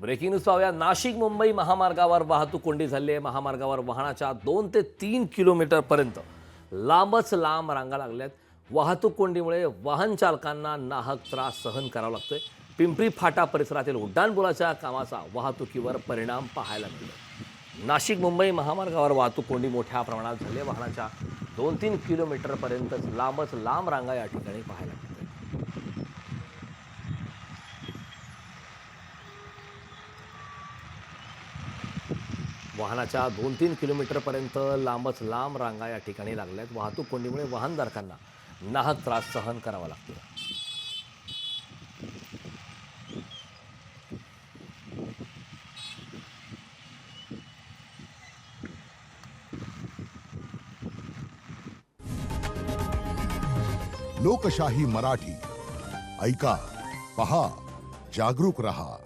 Breaking news पाहूया। नाशिक मुंबई महामार्गावर वाहतूक कोंडी झाली आहे। महामार्गावर वाहनाच्या 2 ते 3 किलोमीटर पर्यंत लांबच लांब रांगा लागल्यात। वाहतूक कोंडीमुळे वाहन चालकांना नाहक त्रास सहन करावा लागतोय। पिंपरी फाटा परिसरातील उड्डाणपुलाच्या कामाचा वाहतुकीवर परिणाम पाहायला मिळतो। नाशिक मुंबई महामार्गावर वाहतूक कोंडी मोठ्या प्रमाणात झाली आहे। वाहनाच्या 2-3 किलोमीटर पर्यंत लांबच लांब रांगा या ठिकाणी पाहायला मिळतात। वाहनाच्या 2-3 किलोमीटरपर्यंत लांबच लांब रांगा या ठिकाणी लागल्यात। वाहतूक कोंडीमुळे वाहनधारकांना नाहक त्रास सहन करावा लागतो। लोकशाही मराठी ऐका, पहा, जागरूक रहा।